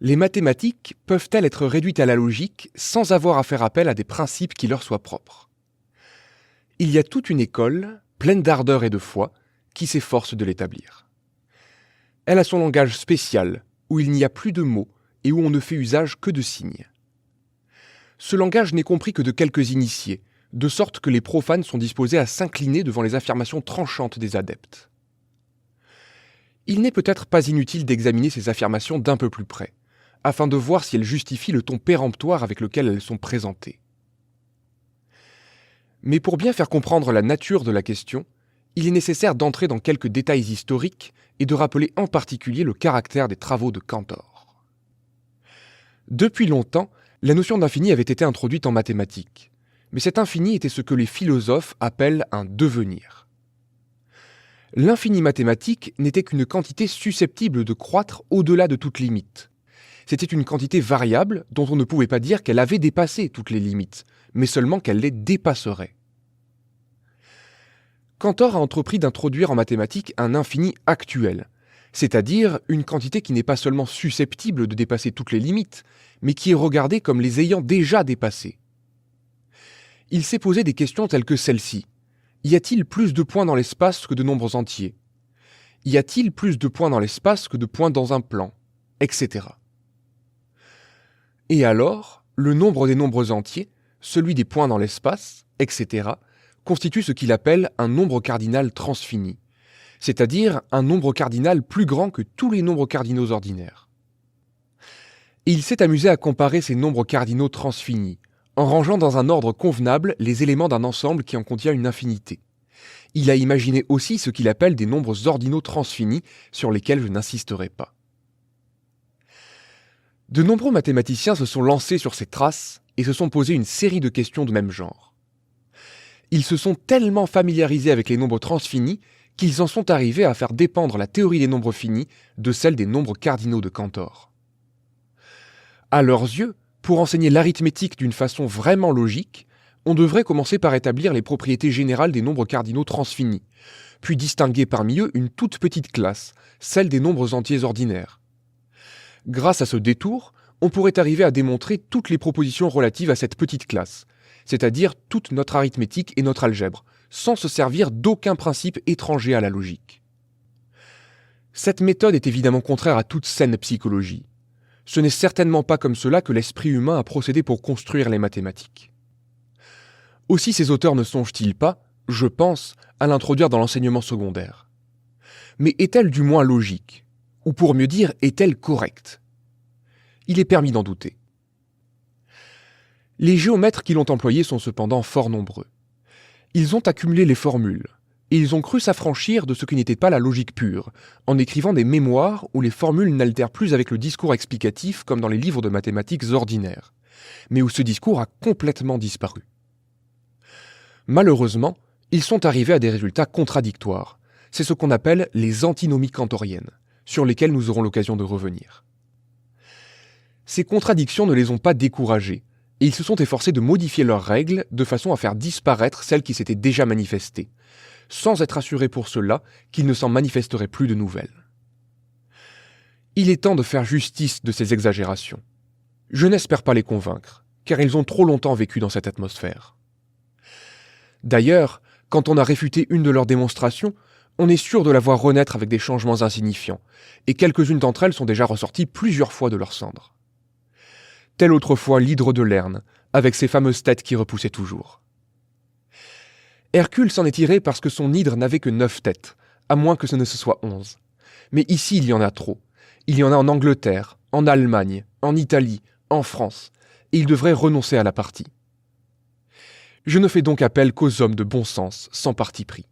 Les mathématiques peuvent-elles être réduites à la logique sans avoir à faire appel à des principes qui leur soient propres? Il y a toute une école, pleine d'ardeur et de foi, qui s'efforce de l'établir. Elle a son langage spécial, où il n'y a plus de mots et où on ne fait usage que de signes. Ce langage n'est compris que de quelques initiés, de sorte que les profanes sont disposés à s'incliner devant les affirmations tranchantes des adeptes. Il n'est peut-être pas inutile d'examiner ces affirmations d'un peu plus près, afin de voir si elles justifient le ton péremptoire avec lequel elles sont présentées. Mais pour bien faire comprendre la nature de la question, il est nécessaire d'entrer dans quelques détails historiques et de rappeler en particulier le caractère des travaux de Cantor. Depuis longtemps, la notion d'infini avait été introduite en mathématiques, mais cet infini était ce que les philosophes appellent un devenir. L'infini mathématique n'était qu'une quantité susceptible de croître au-delà de toute limite. C'était une quantité variable dont on ne pouvait pas dire qu'elle avait dépassé toutes les limites, mais seulement qu'elle les dépasserait. Cantor a entrepris d'introduire en mathématiques un infini actuel, c'est-à-dire une quantité qui n'est pas seulement susceptible de dépasser toutes les limites, mais qui est regardée comme les ayant déjà dépassées. Il s'est posé des questions telles que celle-ci. Y a-t-il plus de points dans l'espace que de nombres entiers? Y a-t-il plus de points dans l'espace que de points dans un plan? Etc. Et alors, le nombre des nombres entiers, celui des points dans l'espace, etc., constitue ce qu'il appelle un nombre cardinal transfini, c'est-à-dire un nombre cardinal plus grand que tous les nombres cardinaux ordinaires. Et il s'est amusé à comparer ces nombres cardinaux transfinis, en rangeant dans un ordre convenable les éléments d'un ensemble qui en contient une infinité. Il a imaginé aussi ce qu'il appelle des nombres ordinaux transfinis, sur lesquels je n'insisterai pas. De nombreux mathématiciens se sont lancés sur ces traces et se sont posé une série de questions de même genre. Ils se sont tellement familiarisés avec les nombres transfinis qu'ils en sont arrivés à faire dépendre la théorie des nombres finis de celle des nombres cardinaux de Cantor. À leurs yeux, pour enseigner l'arithmétique d'une façon vraiment logique, on devrait commencer par établir les propriétés générales des nombres cardinaux transfinis, puis distinguer parmi eux une toute petite classe, celle des nombres entiers ordinaires. Grâce à ce détour, on pourrait arriver à démontrer toutes les propositions relatives à cette petite classe, c'est-à-dire toute notre arithmétique et notre algèbre, sans se servir d'aucun principe étranger à la logique. Cette méthode est évidemment contraire à toute saine psychologie. Ce n'est certainement pas comme cela que l'esprit humain a procédé pour construire les mathématiques. Aussi ces auteurs ne songent-ils pas, je pense, à l'introduire dans l'enseignement secondaire. Mais est-elle du moins logique? Ou pour mieux dire, est-elle correcte? Il est permis d'en douter. Les géomètres qui l'ont employée sont cependant fort nombreux. Ils ont accumulé les formules, et ils ont cru s'affranchir de ce qui n'était pas la logique pure, en écrivant des mémoires où les formules n'altèrent plus avec le discours explicatif comme dans les livres de mathématiques ordinaires, mais où ce discours a complètement disparu. Malheureusement, ils sont arrivés à des résultats contradictoires. C'est ce qu'on appelle les antinomies cantoriennes, sur lesquelles nous aurons l'occasion de revenir. Ces contradictions ne les ont pas découragés, et ils se sont efforcés de modifier leurs règles de façon à faire disparaître celles qui s'étaient déjà manifestées, sans être assurés pour cela qu'il ne s'en manifesterait plus de nouvelles. Il est temps de faire justice de ces exagérations. Je n'espère pas les convaincre, car ils ont trop longtemps vécu dans cette atmosphère. D'ailleurs, quand on a réfuté une de leurs démonstrations, on est sûr de la voir renaître avec des changements insignifiants, et quelques-unes d'entre elles sont déjà ressorties plusieurs fois de leurs cendres. Telle autrefois l'hydre de Lerne, avec ses fameuses têtes qui repoussaient toujours. Hercule s'en est tiré parce que son hydre n'avait que 9 têtes, à moins que ce ne se soit 11. Mais ici, il y en a trop. Il y en a en Angleterre, en Allemagne, en Italie, en France, et il devrait renoncer à la partie. Je ne fais donc appel qu'aux hommes de bon sens, sans parti pris.